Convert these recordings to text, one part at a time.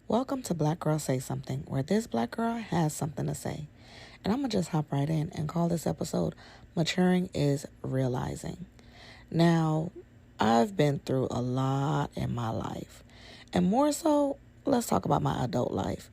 Welcome to Black Girl Say Something, where this black girl has something to say. And I'm going to just hop right in and call this episode Maturing is Realizing. Now, I've been through a lot in my life. And more so, let's talk about my adult life.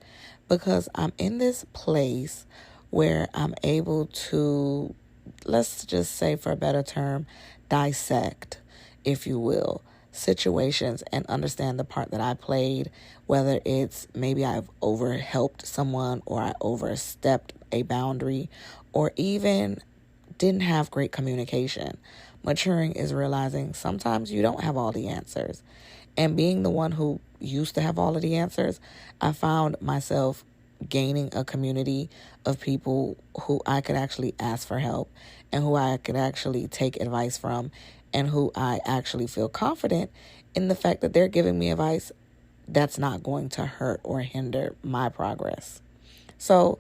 Because I'm in this place where I'm able to, let's just say for a better term, dissect, if you will, situations and understand the part that I played, whether it's maybe I've overhelped someone or I overstepped a boundary or even didn't have great communication. Maturing is realizing sometimes you don't have all the answers. And being the one who used to have all of the answers, I found myself gaining a community of people who I could actually ask for help and who I could actually take advice from and who I actually feel confident in the fact that they're giving me advice that's not going to hurt or hinder my progress. So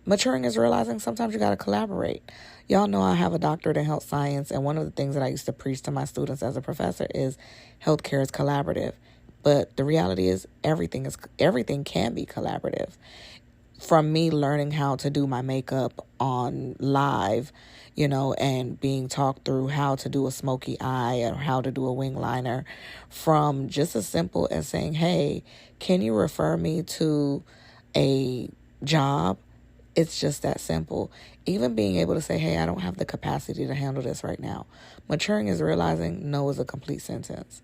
maturing is realizing sometimes you got to collaborate. Y'all know I have a doctorate in health science, and one of the things that I used to preach to my students as a professor is healthcare is collaborative. But the reality is everything can be collaborative. From me learning how to do my makeup on live, and being talked through how to do a smoky eye or how to do a wing liner, from just as simple as saying, hey, can you refer me to a job? It's just that simple. Even being able to say, hey, I don't have the capacity to handle this right now. Maturing is realizing no is a complete sentence.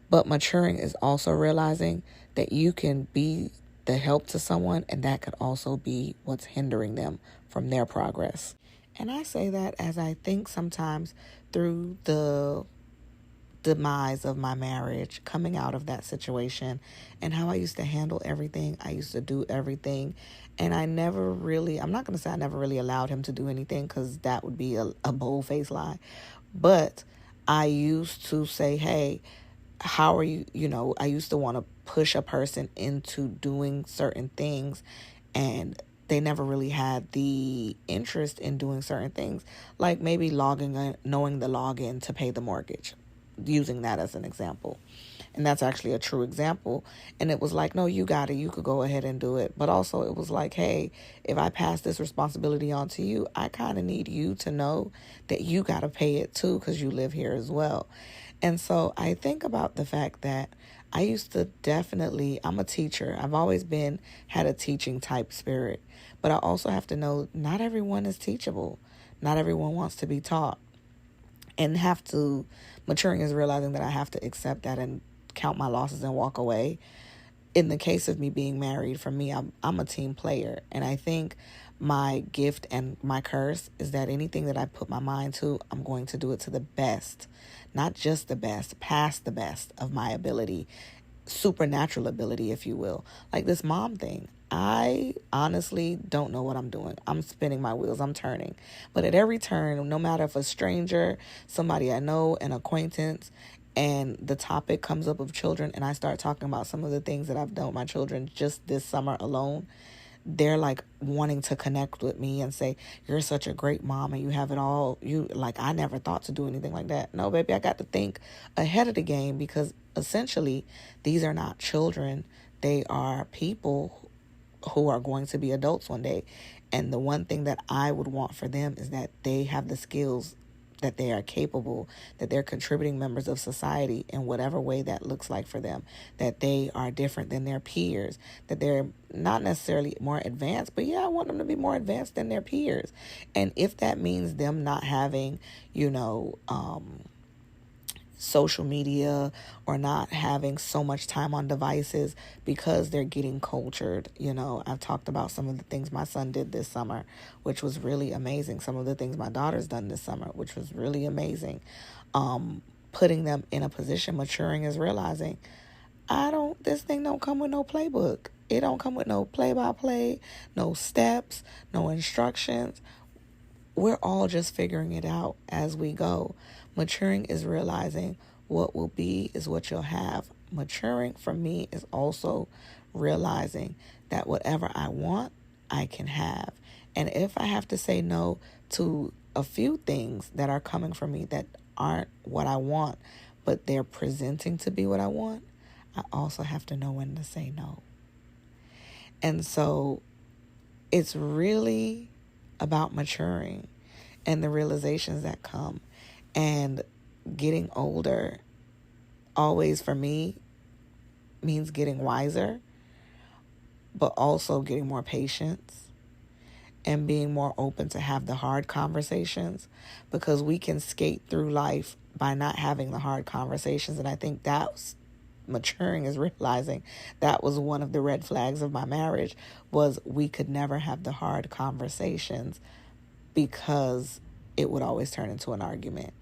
But maturing is also realizing that you can be the help to someone, and that could also be what's hindering them from their progress. And I say that as I think sometimes through the demise of my marriage, coming out of that situation, and how I used to handle everything. I used to do everything. And I'm not going to say I never really allowed him to do anything, because that would be a bold-faced lie. But I used to say, hey, how are you? I used to want to push a person into doing certain things, and they never really had the interest in doing certain things, like maybe knowing the login to pay the mortgage, using that as an example. And that's actually a true example. And it was like, no, you got it. You could go ahead and do it. But also it was like, hey, if I pass this responsibility on to you, I kind of need you to know that you got to pay it too, because you live here as well. And so I think about the fact that I used to I'm a teacher. I've always had a teaching type spirit. But I also have to know not everyone is teachable. Not everyone wants to be taught. And maturing is realizing that I have to accept that and count my losses and walk away. In the case of me being married, for me, I'm a team player. And I think my gift and my curse is that anything that I put my mind to, I'm going to do it to the best. Not just the best, past the best of my ability, supernatural ability, if you will. Like this mom thing. I honestly don't know what I'm doing. I'm spinning my wheels. I'm turning. But at every turn, no matter if a stranger, somebody I know, an acquaintance, and the topic comes up of children, and I start talking about some of the things that I've done with my children just this summer alone, they're like wanting to connect with me and say, you're such a great mom and you have it all. I never thought to do anything like that. No, baby, I got to think ahead of the game, because essentially these are not children. They are people who are going to be adults one day. And the one thing that I would want for them is that they have the skills, that they are capable, that they're contributing members of society in whatever way that looks like for them, that they are different than their peers, that they're not necessarily more advanced, but yeah, I want them to be more advanced than their peers. And if that means them not having, social media, or not having so much time on devices because they're getting cultured. I've talked about some of the things my son did this summer, which was really amazing. Some of the things my daughter's done this summer, which was really amazing. Putting them in a position, maturing is realizing this thing don't come with no playbook. It don't come with no play-by-play, no steps, no instructions. We're all just figuring it out as we go. Maturing is realizing what will be is what you'll have. Maturing for me is also realizing that whatever I want, I can have. And if I have to say no to a few things that are coming from me that aren't what I want, but they're presenting to be what I want, I also have to know when to say no. And so it's really about maturing and the realizations that come. And getting older always, for me, means getting wiser, but also getting more patience and being more open to have the hard conversations, because we can skate through life by not having the hard conversations. And I think that's maturing, is realizing that was one of the red flags of my marriage, was we could never have the hard conversations because it would always turn into an argument.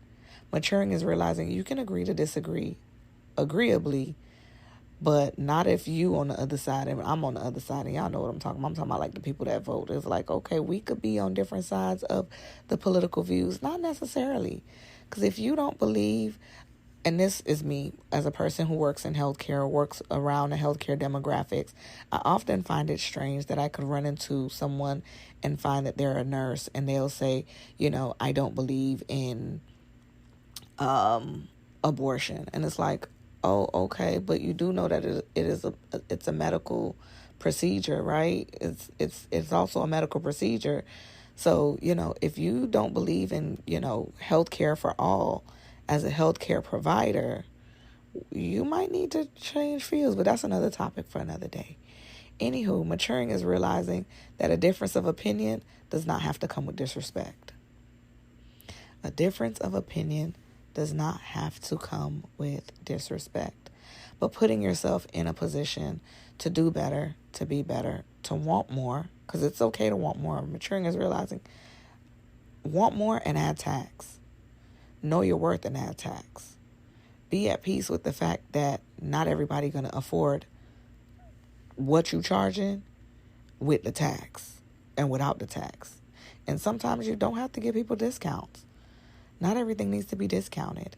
Maturing is realizing you can agree to disagree agreeably, but not if you on the other side and I'm on the other side, and y'all know what I'm talking about. I'm talking about like the people that vote. It's like, okay, we could be on different sides of the political views. Not necessarily. Because if you don't believe, and this is me as a person who works in healthcare, works around the healthcare demographics, I often find it strange that I could run into someone and find that they're a nurse and they'll say, I don't believe in abortion. And it's like, oh, okay, but you do know that it's a medical procedure, right? It's also a medical procedure. So, if you don't believe in, healthcare for all as a healthcare provider, you might need to change fields, but that's another topic for another day. Anywho, maturing is realizing that a difference of opinion does not have to come with disrespect. A difference of opinion does not have to come with disrespect, but putting yourself in a position to do better, to be better, to want more, because it's okay to want more. Maturing is realizing, want more and add tax. Know your worth and add tax. Be at peace with the fact that not everybody going to afford what you charging with the tax and without the tax. And sometimes you don't have to give people discounts. Not everything needs to be discounted.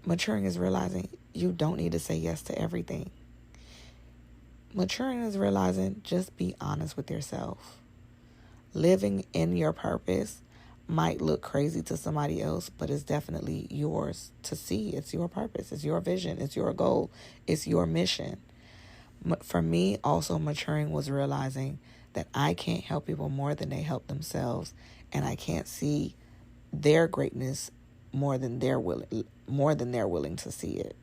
Maturing is realizing you don't need to say yes to everything. Maturing is realizing just be honest with yourself. Living in your purpose might look crazy to somebody else, but it's definitely yours to see. It's your purpose. It's your vision. It's your goal. It's your mission. For me, also maturing was realizing that I can't help people more than they help themselves, and I can't see their greatness more than they're willing to see it.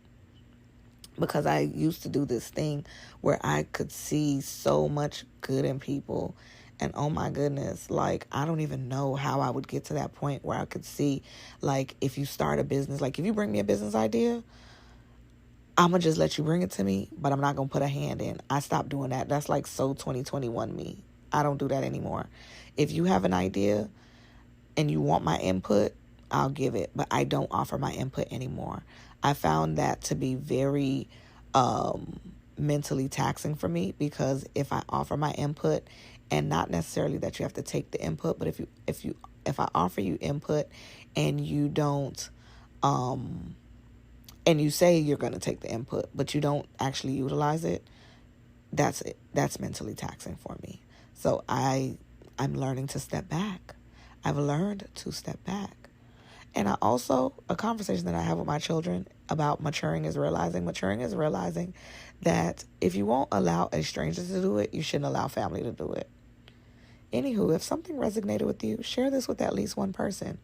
Because I used to do this thing where I could see so much good in people, and oh my goodness, like I don't even know how I would get to that point where I could see, like, if you start a business, like if you bring me a business idea, I'm gonna just let you bring it to me, but I'm not gonna put a hand in. I stopped doing that. That's like so 2021 me. I don't do that anymore. If you have an idea and you want my input, I'll give it, but I don't offer my input anymore. I found that to be very mentally taxing for me, because if I offer my input, and not necessarily that you have to take the input, but if I offer you input and you don't and you say you're going to take the input, but you don't actually utilize it, that's mentally taxing for me. So I'm learning to step back. I've learned to step back. And I also, a conversation that I have with my children about maturing is realizing that if you won't allow a stranger to do it, you shouldn't allow family to do it. Anywho, if something resonated with you, share this with at least one person.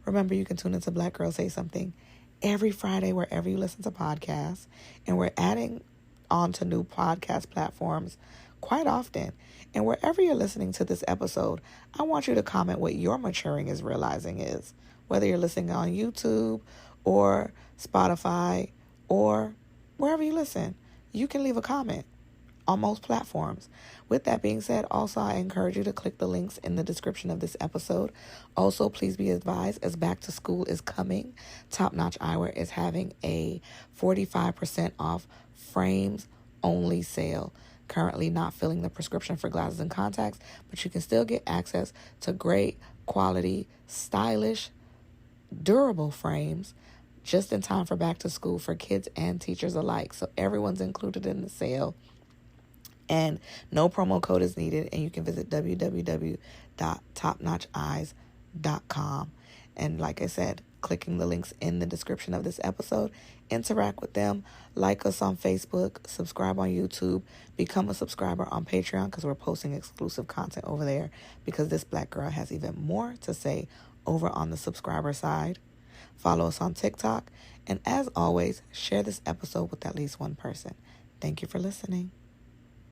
Remember, you can tune into Black Girl Say Something every Friday wherever you listen to podcasts. And we're adding on to new podcast platforms quite often. And wherever you're listening to this episode, I want you to comment what your maturing is realizing is. Whether you're listening on YouTube or Spotify or wherever you listen, you can leave a comment on most platforms. With that being said, also I encourage you to click the links in the description of this episode. Also, please be advised, as back to school is coming, Top Notch Eyewear is having a 45% off frames only sale. Currently not filling the prescription for glasses and contacts, but you can still get access to great quality, stylish, durable frames just in time for back to school for kids and teachers alike. So everyone's included in the sale, and no promo code is needed, and you can visit www.topnotcheyes.com. And like I said, clicking the links in the description of this episode, interact with them, like us on Facebook, subscribe on YouTube, become a subscriber on Patreon because we're posting exclusive content over there because this black girl has even more to say over on the subscriber side. Follow us on TikTok. And as always, share this episode with at least one person. Thank you for listening.